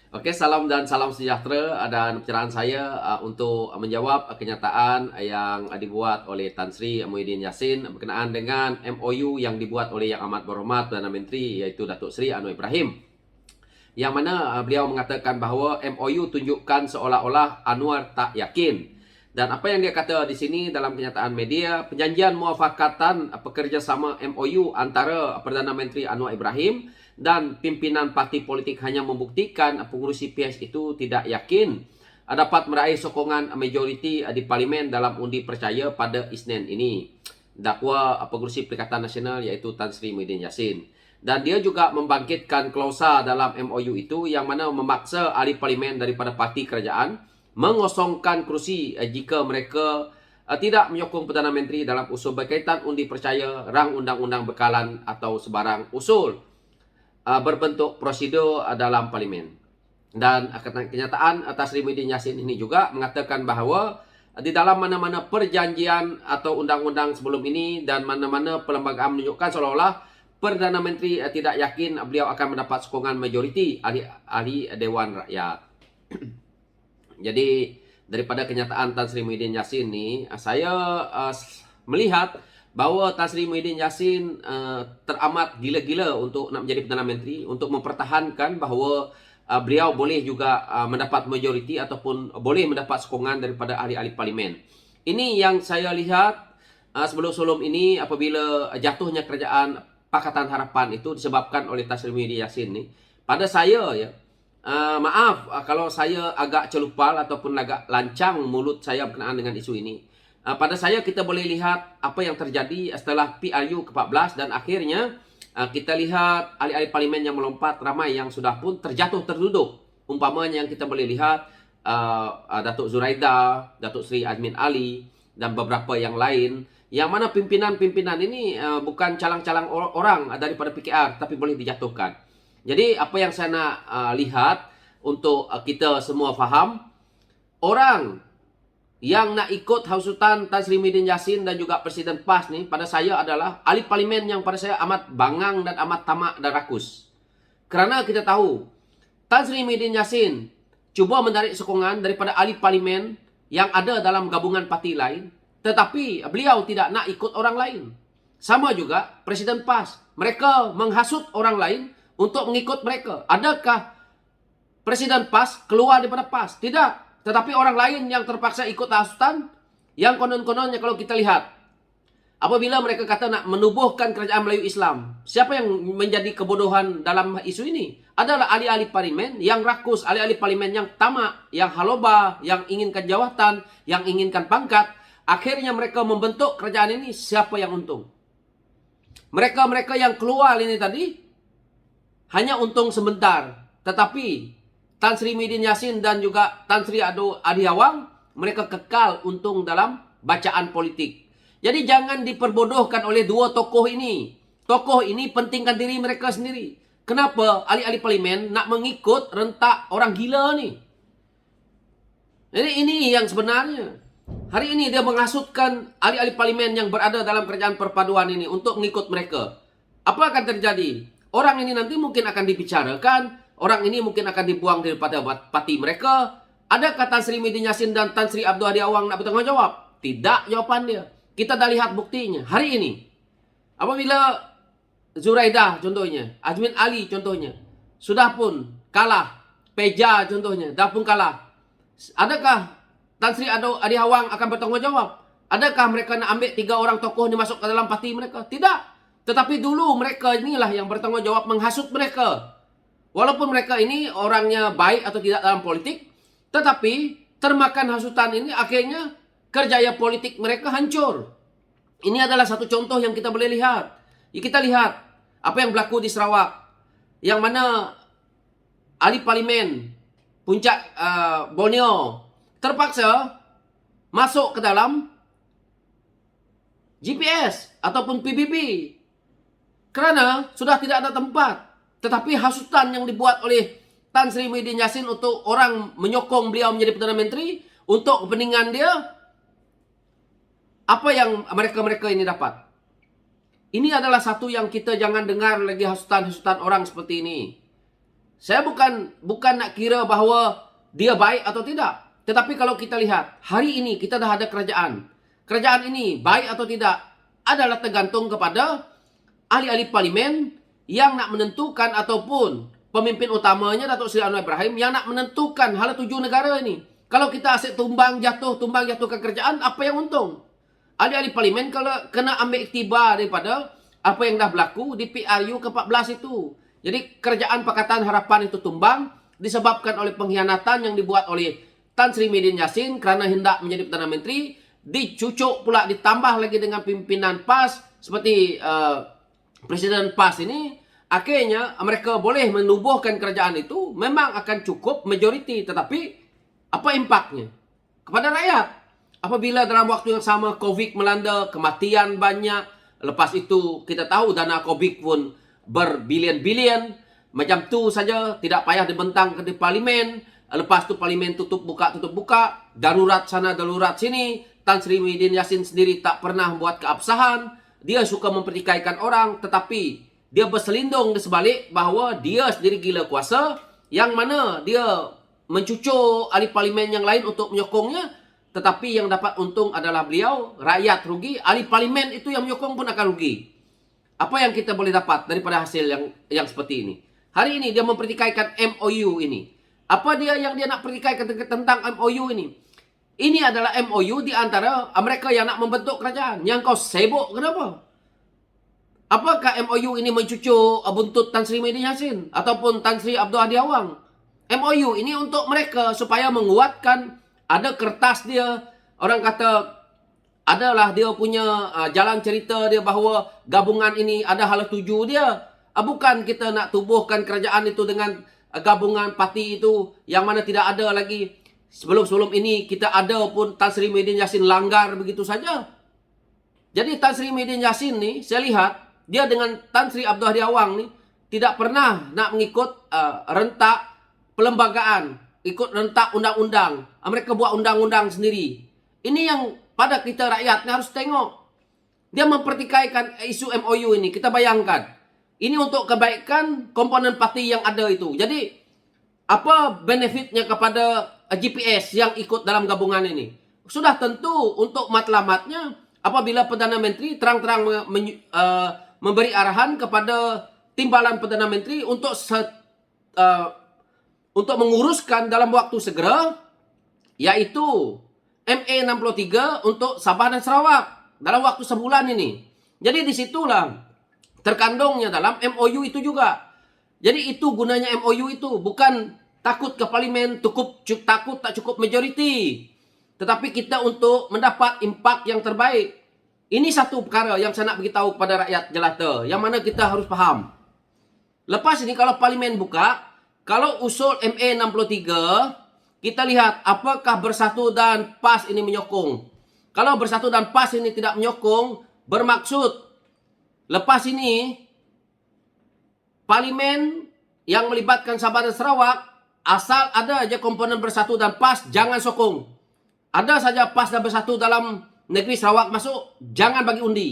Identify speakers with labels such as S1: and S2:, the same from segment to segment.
S1: Oke, salam dan salam sejahtera. Dan pencerahan saya untuk menjawab kenyataan yang dibuat oleh Tan Sri Muhyiddin Yassin berkenaan dengan MOU yang dibuat oleh Yang Amat Berhormat Perdana Menteri iaitu Datuk Seri Anwar Ibrahim. Yang mana beliau mengatakan bahawa MOU tunjukkan seolah-olah Anwar tak yakin. Dan apa yang dia kata di sini dalam kenyataan media, perjanjian muafakatan pekerjasama MOU antara Perdana Menteri Anwar Ibrahim dan pimpinan parti politik hanya membuktikan pengurusi PAS itu tidak yakin dapat meraih sokongan majoriti di parlimen dalam undi percaya pada Isnin ini. Dakwa pengurusi Perikatan Nasional iaitu Tan Sri Muhyiddin Yassin. Dan dia juga membangkitkan klausa dalam MOU itu yang mana memaksa ahli parlimen daripada parti kerajaan mengosongkan kerusi jika mereka tidak menyokong Perdana Menteri dalam usul berkaitan undi percaya, rang undang-undang bekalan atau sebarang usul berbentuk prosedur dalam parlimen. Dan kenyataan Tan Sri Muhyiddin Yassin ini juga mengatakan bahawa di dalam mana-mana perjanjian atau undang-undang sebelum ini dan mana-mana perlembagaan menunjukkan seolah-olah Perdana Menteri tidak yakin beliau akan mendapat sokongan majoriti ahli Dewan Rakyat. Jadi daripada kenyataan Tan Sri Muhyiddin Yassin ni, saya melihat bahawa Tan Sri Muhyiddin Yassin teramat gila-gila untuk nak menjadi Perdana Menteri, untuk mempertahankan bahawa beliau boleh juga mendapat majoriti ataupun boleh mendapat sokongan daripada ahli-ahli parlimen. Ini yang saya lihat sebelum-sebelum ini apabila jatuhnya kerajaan Pakatan Harapan itu disebabkan oleh Tan Sri Muhyiddin Yassin ni. Pada saya ya, maaf kalau saya agak celupal ataupun agak lancang mulut saya berkenaan dengan isu ini. Pada saya kita boleh lihat apa yang terjadi setelah PRU ke-14 dan akhirnya kita lihat ahli-ahli parlimen yang melompat ramai yang sudah pun terjatuh terduduk. Umpamanya yang kita boleh lihat Datuk Zuraida, Datuk Seri Azmin Ali dan beberapa yang lain yang mana pimpinan-pimpinan ini bukan calang-calang orang daripada PKR tapi boleh dijatuhkan. Jadi apa yang saya nak lihat untuk kita semua faham, orang yang nak ikut hasutan Tan Sri Muhyiddin Yassin dan juga Presiden PAS ni pada saya adalah ahli parlimen yang pada saya amat bangang dan amat tamak dan rakus. Kerana kita tahu Tan Sri Muhyiddin Yassin cuba menarik sokongan daripada ahli parlimen yang ada dalam gabungan parti lain, tetapi beliau tidak nak ikut orang lain. Sama juga Presiden PAS, mereka menghasut orang lain untuk mengikut mereka. Adakah Presiden PAS keluar daripada PAS? Tidak. Tetapi orang lain yang terpaksa ikut hasutan, yang konon-kononnya kalau kita lihat, apabila mereka kata nak menubuhkan kerajaan Melayu Islam, siapa yang menjadi kebodohan dalam isu ini? Adalah ahli-ahli parlimen yang rakus, ahli-ahli parlimen yang tamak, yang haloba, yang inginkan jawatan, yang inginkan pangkat. Akhirnya mereka membentuk kerajaan ini, siapa yang untung? Mereka-mereka yang keluar ini tadi, hanya untung sebentar. Tetapi Tan Sri Muhyiddin Yassin dan juga Tan Sri Adi Awang, mereka kekal untung dalam bacaan politik. Jadi jangan diperbodohkan oleh dua tokoh ini. Tokoh ini pentingkan diri mereka sendiri. Kenapa ahli-ahli parlimen nak mengikut rentak orang gila ni? Jadi ini yang sebenarnya. Hari ini dia menghasutkan ahli-ahli parlimen yang berada dalam kerajaan perpaduan ini untuk mengikut mereka. Apa akan terjadi? Orang ini nanti mungkin akan dibicarakan. Orang ini mungkin akan dibuang daripada parti mereka. Adakah Tan Sri Muhyiddin Yassin dan Tan Sri Abdul Hadi Awang nak bertanggung jawab? Tidak jawapan dia. Kita dah lihat buktinya. Hari ini, apabila Zuraida contohnya, Azmin Ali contohnya, sudah pun kalah. Peja contohnya, dah pun kalah. Adakah Tan Sri Adi Awang akan bertanggung jawab? Adakah mereka nak ambil 3 orang tokoh ni masuk ke dalam parti mereka? Tidak. Tetapi dulu mereka inilah yang bertanggung jawab menghasut mereka. Walaupun mereka ini orangnya baik atau tidak dalam politik, tetapi termakan hasutan ini akhirnya kerjaya politik mereka hancur. Ini adalah satu contoh yang kita boleh lihat. Kita lihat apa yang berlaku di Sarawak, yang mana ahli parlimen Puncak Borneo terpaksa masuk ke dalam GPS ataupun PBB kerana sudah tidak ada tempat. Tetapi hasutan yang dibuat oleh Tan Sri Muhyiddin Yassin untuk orang menyokong beliau menjadi Perdana Menteri untuk kepentingan dia, apa yang mereka-mereka ini dapat? Ini adalah satu yang kita jangan dengar lagi hasutan-hasutan orang seperti ini. Saya bukan nak kira bahawa dia baik atau tidak. Tetapi kalau kita lihat, hari ini kita dah ada kerajaan. Kerajaan ini baik atau tidak adalah tergantung kepada ahli-ahli parlimen yang nak menentukan, ataupun pemimpin utamanya Datuk Seri Anwar Ibrahim yang nak menentukan hala tuju negara ini. Kalau kita asyik tumbang jatuhkan kerajaan, apa yang untung? Ahli-ahli parlimen kalau kena ambil iktibar daripada apa yang dah berlaku di PRU ke-14 itu. Jadi kerajaan Pakatan Harapan itu tumbang disebabkan oleh pengkhianatan yang dibuat oleh Tan Sri Muhyiddin Yassin kerana hendak menjadi Perdana Menteri, dicucuk pula ditambah lagi dengan pimpinan PAS seperti Presiden PAS ini. Akhirnya mereka boleh menubuhkan kerajaan itu memang akan cukup majoriti, tetapi apa impaknya kepada rakyat? Apabila dalam waktu yang sama COVID melanda, kematian banyak, lepas itu kita tahu dana COVID pun berbilion-bilion, macam tu saja, tidak payah dibentang ke di parlimen. Lepas tu parlimen tutup buka, darurat sana, darurat sini. Tan Sri Muhyiddin Yassin sendiri tak pernah membuat keabsahan. Dia suka mempertikaikan orang, tetapi dia berselindung di sebalik bahawa dia sendiri gila kuasa, yang mana dia mencucuk ahli parlimen yang lain untuk menyokongnya, tetapi yang dapat untung adalah beliau, rakyat rugi, ahli parlimen itu yang menyokong pun akan rugi. Apa yang kita boleh dapat daripada hasil yang seperti ini? Hari ini dia mempertikaikan MOU ini. Apa dia yang dia nak pertikaikan tentang MOU ini? Ini adalah MOU di antara mereka yang nak membentuk kerajaan. Yang kau sibuk kenapa? Apakah MOU ini mencucuk buntut Tan Sri Muhyiddin Yassin ataupun Tan Sri Abdul Hadi Awang? MOU ini untuk mereka supaya menguatkan, ada kertas dia, orang kata adalah dia punya jalan cerita dia bahawa gabungan ini ada hala tuju dia. Bukan kita nak tubuhkan kerajaan itu dengan gabungan parti itu yang mana tidak ada lagi. Sebelum ini kita ada pun Tan Sri Muhyiddin Yassin langgar begitu saja. Jadi Tan Sri Muhyiddin Yassin ni saya lihat dia dengan Tan Sri Abdul Hadi Awang ni tidak pernah nak mengikut rentak pelembagaan, ikut rentak undang-undang. Mereka buat undang-undang sendiri. Ini yang pada kita rakyat ni harus tengok. Dia mempertikaikan isu MOU ini. Kita bayangkan. Ini untuk kebaikan komponen parti yang ada itu. Jadi, apa benefitnya kepada GPS yang ikut dalam gabungan ini? Sudah tentu untuk matlamatnya apabila Perdana Menteri terang-terang memberi arahan kepada timbalan Perdana Menteri untuk menguruskan dalam waktu segera, yaitu MA63 untuk Sabah dan Sarawak dalam waktu sebulan ini. Jadi disitulah terkandungnya dalam MOU itu juga. Jadi itu gunanya MOU itu. Bukan takut ke parlimen, takut tak cukup majoriti. Tetapi kita untuk mendapat impak yang terbaik. Ini satu perkara yang saya nak beritahu kepada rakyat jelata, yang mana kita harus faham. Lepas ini kalau parlimen buka, kalau usul MA63, kita lihat apakah Bersatu dan PAS ini menyokong. Kalau Bersatu dan PAS ini tidak menyokong, bermaksud lepas ini parlimen yang melibatkan Sabah dan Sarawak, asal ada aja komponen Bersatu dan PAS, jangan sokong. Ada saja PAS dan Bersatu dalam negeri Sarawak masuk, jangan bagi undi.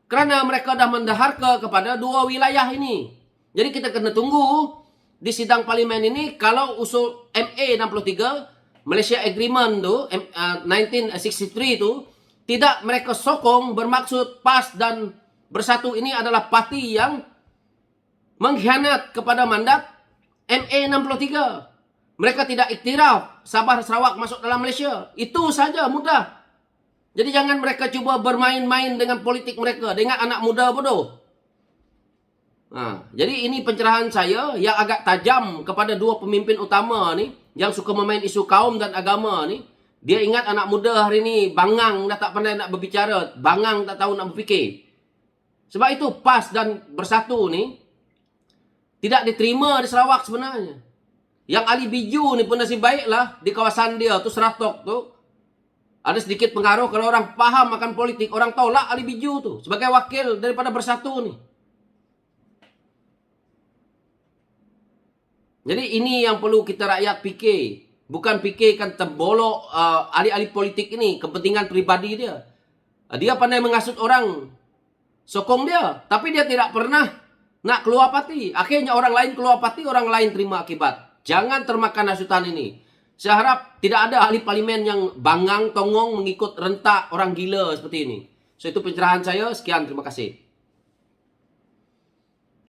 S1: Kerana mereka dah mendaharka kepada dua wilayah ini. Jadi kita kena tunggu di sidang parlimen ini, kalau usul MA63, Malaysia Agreement tu, 1963 tu, tidak mereka sokong, bermaksud PAS dan Bersatu ini adalah parti yang mengkhianat kepada mandat MA63. Mereka tidak iktiraf Sabah Sarawak masuk dalam Malaysia. Itu saja, mudah. Jadi jangan mereka cuba bermain-main dengan politik mereka, dengan anak muda bodoh. Jadi ini pencerahan saya yang agak tajam kepada dua pemimpin utama ni yang suka memain isu kaum dan agama ni. Dia ingat anak muda hari ni bangang, dah tak pandai nak berbicara, bangang tak tahu nak berfikir. Sebab itu PAS dan Bersatu ni tidak diterima di Sarawak sebenarnya. Yang Ali Biju ni pun nasib baiklah di kawasan dia tu, Seratok tu, ada sedikit pengaruh kalau orang faham akan politik, orang tolak Ali Biju tu sebagai wakil daripada Bersatu ni. Jadi ini yang perlu kita rakyat fikir. Bukan fikirkan terbolok ahli-ahli politik ini, kepentingan pribadi dia. Dia pandai mengasut orang, sokong dia. Tapi dia tidak pernah Nak keluar parti. Akhirnya orang lain keluar parti, orang lain terima akibat. Jangan termakan hasutan ini. Saya harap tidak ada ahli parlimen yang bangang tongong mengikut rentak orang gila seperti ini. So itu pencerahan saya. Sekian, terima kasih.